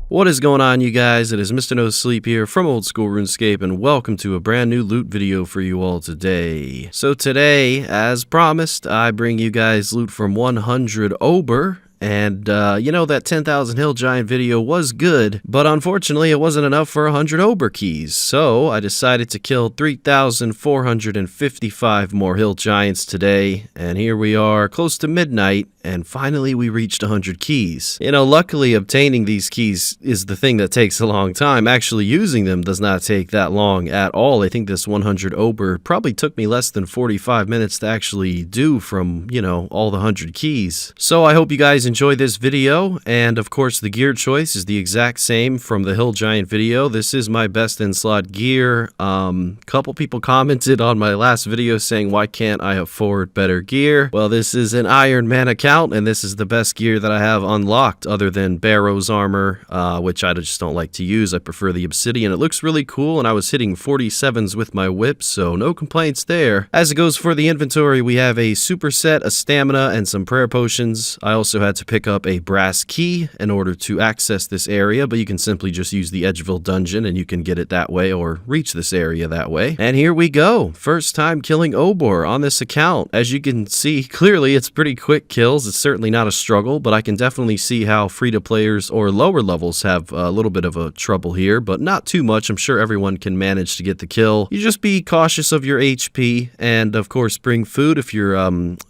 What is going on, you guys? It is Mr. No Sleep here from Old School RuneScape, and welcome to a brand new loot video for you all today. So today, as promised, I bring you guys loot from 100 Obor. And, you know, that 10,000 Hill Giant video was good, but unfortunately it wasn't enough for 100 Obor keys. So I decided to kill 3,455 more Hill Giants today, and here we are, close to midnight, and finally we reached 100 keys. You know, luckily obtaining these keys is the thing that takes a long time. Actually using them does not take that long at all. I think this 100 Obor probably took me less than 45 minutes to actually do from, you know, all the 100 keys. So I hope you guys enjoy this video, and of course the gear choice is the exact same from the Hill Giant video. This is my best in slot gear. Couple people commented on my last video saying, why can't I afford better gear? Well, this is an Iron Man account, and this is the best gear that I have unlocked other than Barrow's armor, which I just don't like to use. I prefer the Obsidian. It looks really cool, and I was hitting 47s with my whip, so no complaints there. As it goes for the inventory, we have a superset, a stamina, and some prayer potions. I also had to pick up a brass key in order to access this area, but you can simply just use the Edgeville dungeon and you can get it that way or reach this area that way. And here we go. First time killing Obor on this account. As you can see, clearly it's pretty quick kills. It's certainly not a struggle, but I can definitely see how free-to-players or lower levels have a little bit of a trouble here, but not too much. I'm sure everyone can manage to get the kill. You just be cautious of your HP, and of course bring food if you're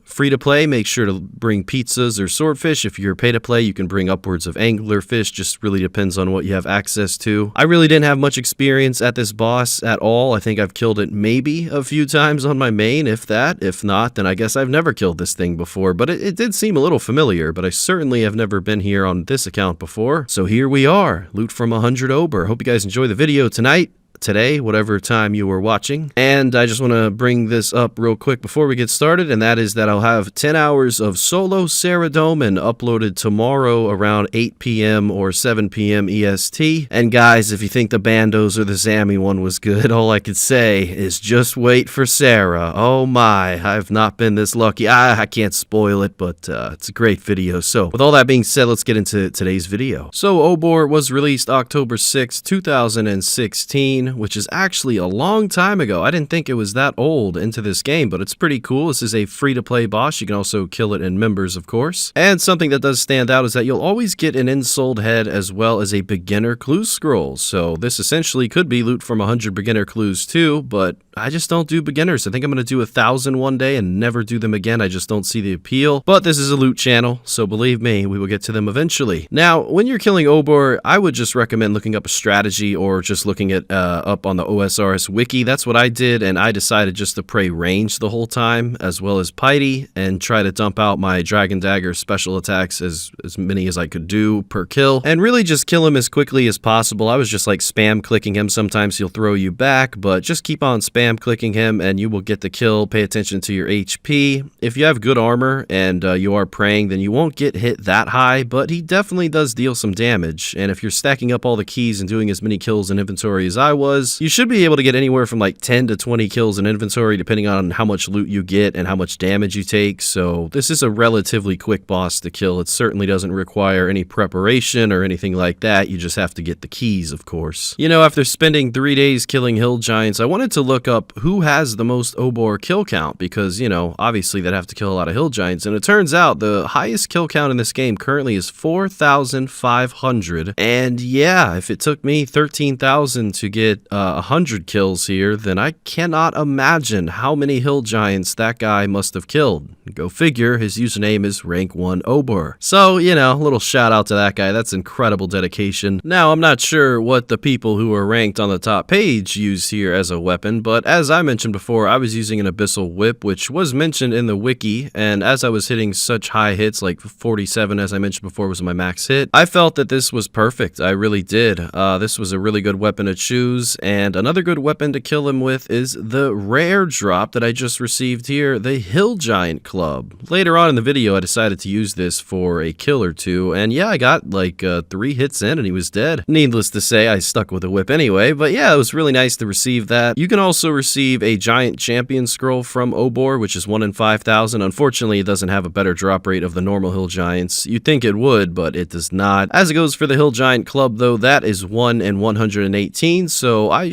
free to play. Make sure to bring pizzas or swordfish. If you're pay to play, you can bring upwards of anglerfish. Just really depends on what you have access to. I really didn't have much experience at this boss at all. I think I've killed it maybe a few times on my main, if that. If not, then I guess I've never killed this thing before, but it did seem a little familiar, but I certainly have never been here on this account before. So here we are, loot from 100 Obor. Hope you guys enjoy the video tonight. Today, whatever time you were watching. And I just want to bring this up real quick before we get started, and that is that I'll have 10 hours of solo Saradomin uploaded tomorrow around 8 p.m. or 7 p.m. EST. And guys, if you think the Bandos or the Zammy one was good, all I could say is just wait for Sarah. Oh my, I've not been this lucky. I can't spoil it, but it's a great video. So with all that being said, let's get into today's video. So Obor was released October 6, 2016. Which is actually a long time ago. I didn't think it was that old into this game, but it's pretty cool. This is a free-to-play boss. You can also kill it in members, of course. And something that does stand out is that you'll always get an ensouled head as well as a beginner clue scroll. So this essentially could be loot from 100 beginner clues too, but I just don't do beginners. I think I'm going to do 1,000 one day and never do them again. I just don't see the appeal. But this is a loot channel, so believe me, we will get to them eventually. Now, when you're killing Obor, I would just recommend looking up a strategy or just looking at up on the OSRS wiki. That's what I did, and I decided just to pray range the whole time, as well as piety, and try to dump out my Dragon Dagger special attacks as many as I could do per kill, and really just kill him as quickly as possible. I was just like spam clicking him. Sometimes he'll throw you back, but just keep on spam clicking him and you will get the kill. Pay attention to your HP. If you have good armor and you are praying, then you won't get hit that high, but he definitely does deal some damage. And if you're stacking up all the keys and doing as many kills in inventory as I was, you should be able to get anywhere from like 10 to 20 kills in inventory depending on how much loot you get and how much damage you take. So this is a relatively quick boss to kill. It certainly doesn't require any preparation or anything like that. You just have to get the keys, of course. You know, after spending 3 days killing Hill Giants, I wanted to look up who has the most Obor kill count because, you know, obviously they'd have to kill a lot of Hill Giants, and it turns out the highest kill count in this game currently is 4,500. And yeah, if it took me 13,000 to get 100 kills here, then I cannot imagine how many Hill Giants that guy must have killed. Go figure, his username is Rank 1 Obor. So, you know, a little shout out to that guy. That's incredible dedication. Now, I'm not sure what the people who are ranked on the top page use here as a weapon, but as I mentioned before, I was using an Abyssal Whip, which was mentioned in the wiki, and as I was hitting such high hits, like 47, as I mentioned before, was my max hit, I felt that this was perfect. I really did. This was a really good weapon to choose, and another good weapon to kill him with is the rare drop that I just received here, the Hill Giant Club. club. Later on in the video, I decided to use this for a kill or two, and yeah, I got like 3 hits in and he was dead. Needless to say, I stuck with a whip anyway, but yeah, it was really nice to receive that. You can also receive a giant champion scroll from Obor, which is 1 in 5,000. Unfortunately, it doesn't have a better drop rate of the normal hill giants. You'd think it would, but it does not. As it goes for the hill giant club, though, that is 1 in 118, so I,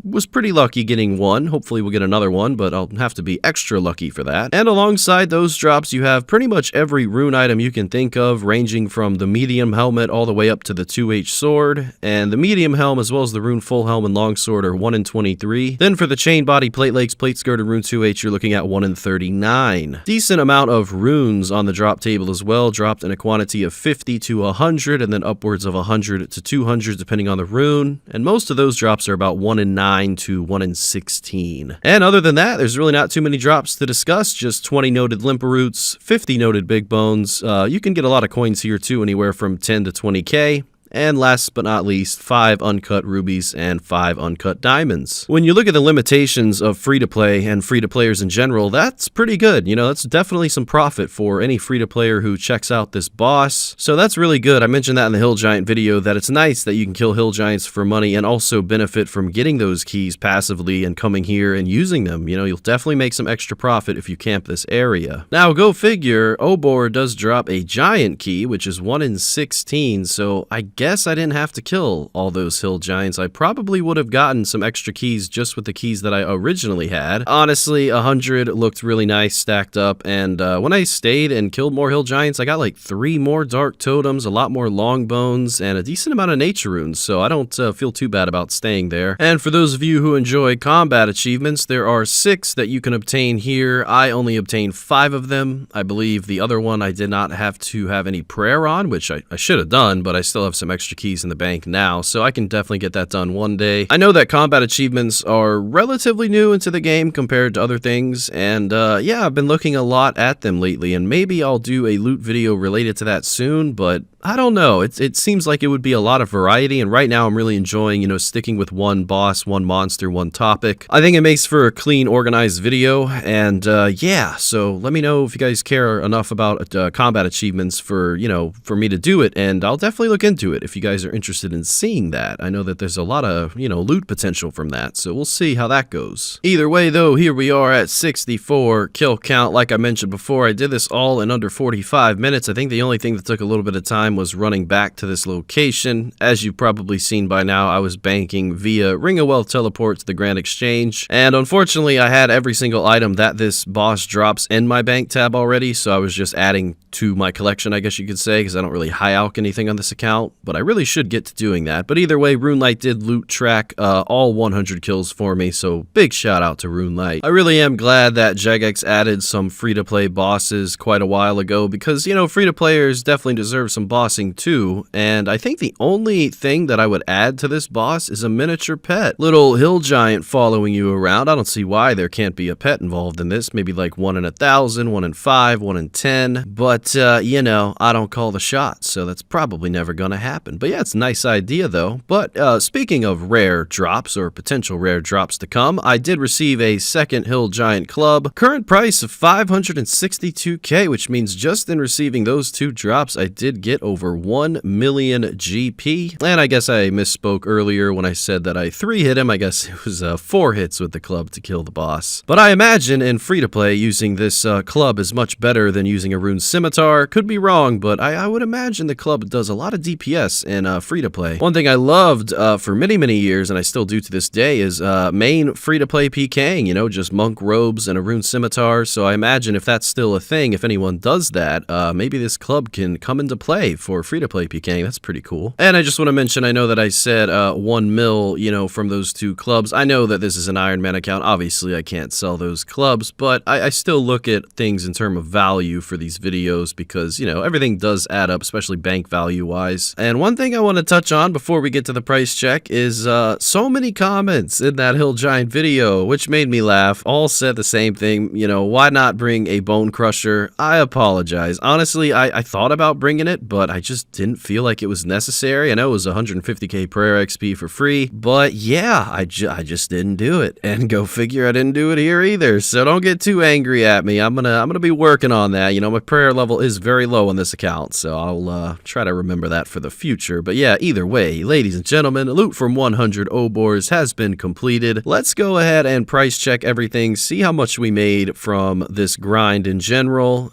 was pretty lucky getting one. Hopefully we'll get another one, but I'll have to be extra lucky for that. And alongside those drops, you have pretty much every rune item you can think of, ranging from the medium helmet all the way up to the 2H sword. And the medium helm as well as the rune full helm and longsword are 1 in 23. Then for the chain body, plate legs, plate skirt, and rune 2H, you're looking at 1 in 39. Decent amount of runes on the drop table as well, dropped in a quantity of 50 to 100, and then upwards of 100 to 200 depending on the rune. And most of those drops are about 1 in 9 to 1 in 16. And other than that, there's really not too many drops to discuss, just 20 noted limparoots, 50 noted big bones. You can get a lot of coins here too, anywhere from 10 to 20k. And last but not least, 5 uncut rubies and 5 uncut diamonds. When you look at the limitations of free-to-play and free-to-players in general, that's pretty good. That's definitely some profit for any free-to-player who checks out this boss. So that's really good. I mentioned that in the Hill Giant video, that it's nice that you can kill Hill Giants for money and also benefit from getting those keys passively and coming here and using them. You'll definitely make some extra profit if you camp this area. Now, go figure, Obor does drop a giant key, which is 1 in 16, so I guess I didn't have to kill all those hill giants. I probably would have gotten some extra keys just with the keys that I originally had. Honestly, 100 looked really nice stacked up, and when I stayed and killed more hill giants, I got like 3 more dark totems, a lot more long bones, and a decent amount of nature runes, so I don't feel too bad about staying there. And for those of you who enjoy combat achievements, there are 6 that you can obtain here. I only obtained 5 of them. I believe the other one I did not have to have any prayer on, which I should have done, but I still have some extra keys in the bank now, so I can definitely get that done one day. I know that combat achievements are relatively new into the game compared to other things, and yeah, I've been looking a lot at them lately, and maybe I'll do a loot video related to that soon, but I don't know. It seems like it would be a lot of variety, and right now I'm really enjoying, sticking with one boss, one monster, one topic. I think it makes for a clean, organized video, and yeah, so let me know if you guys care enough about combat achievements for, for me to do it, and I'll definitely look into it if you guys are interested in seeing that. I know that there's a lot of, loot potential from that, so we'll see how that goes. Either way, though, here we are at 64 kill count. Like I mentioned before, I did this all in under 45 minutes. I think the only thing that took a little bit of time was running back to this location. As you've probably seen by now, I was banking via Ring of Wealth teleport to the Grand Exchange, and unfortunately I had every single item that this boss drops in my bank tab already, so I was just adding to my collection, I guess you could say, because I don't really high alch anything on this account, but I really should get to doing that. But either way, RuneLite did loot track all 100 kills for me, so big shout out to RuneLite. I really am glad that Jagex added some free-to-play bosses quite a while ago, because, free-to-players definitely deserve some bossing too, and I think the only thing that I would add to this boss is a miniature pet. Little hill giant following you around. I don't see why there can't be a pet involved in this. Maybe like 1 in 1,000, 1 in 5, 1 in 10, but I don't call the shots, so that's probably never gonna happen. But yeah, it's a nice idea though. But speaking of rare drops or potential rare drops to come, I did receive a second hill giant club. Current price of 562k, which means just in receiving those 2 drops, I did get over 1 million GP. And I guess I misspoke earlier when I said that I 3-hit him. I guess it was 4 hits with the club to kill the boss. But I imagine in free-to-play, using this club is much better than using a rune scimitar. Could be wrong, but I would imagine the club does a lot of DPS in free-to-play. One thing I loved for many years, and I still do to this day, is main free-to-play PKing, just monk robes and a rune scimitar. So I imagine if that's still a thing, if anyone does that, maybe this club can come into play for free-to-play PKing. That's pretty cool. And I just want to mention, I know that I said 1 mil, from those 2 clubs. I know that this is an Iron Man account. Obviously, I can't sell those clubs, but I still look at things in terms of value for these videos because, everything does add up, especially bank value-wise. And one thing I want to touch on before we get to the price check is so many comments in that Hill Giant video, which made me laugh. All said the same thing, why not bring a bone crusher? I apologize. Honestly, I thought about bringing it, but but I just didn't feel like it was necessary. I know it was 150k prayer XP for free, but yeah, I just didn't do it. And go figure, I didn't do it here either. So don't get too angry at me. I'm gonna be working on that. You know, my prayer level is very low on this account, so I'll try to remember that for the future. But yeah, either way, ladies and gentlemen, loot from 100 Obors has been completed. Let's go ahead and price check everything, see how much we made from this grind in general,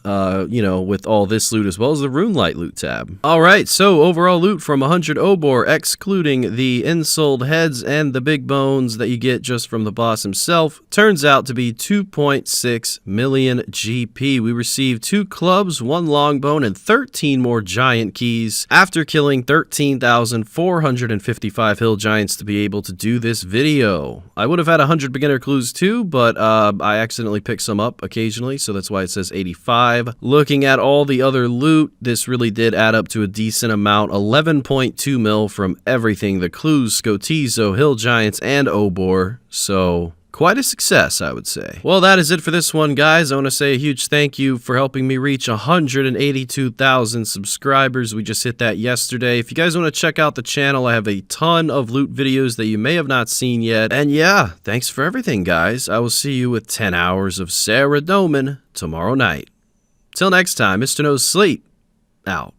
you know, with all this loot as well as the RuneLite loot tab. Alright, so overall loot from 100 Obor, excluding the insold heads and the big bones that you get just from the boss himself, turns out to be 2.6 million GP. We received 2 clubs, 1 long bone, and 13 more giant keys after killing 13,455 hill giants to be able to do this video. I would have had 100 beginner clues too, but I accidentally picked some up occasionally, so that's why it says 85. Looking at all the other loot, this really did add up to a decent amount, 11.2 mil from everything, the clues, Scotizo, hill giants, and Obor, so quite a success, I would say. Well, that is it for this one, guys. I want to say a huge thank you for helping me reach 182,000 subscribers. We just hit that yesterday. If you guys want to check out the channel, I have a ton of loot videos that you may have not seen yet. And yeah, thanks for everything, guys. I will see you with 10 hours of Sarah Doman tomorrow night. Till next time, Mr. No Sleep, out.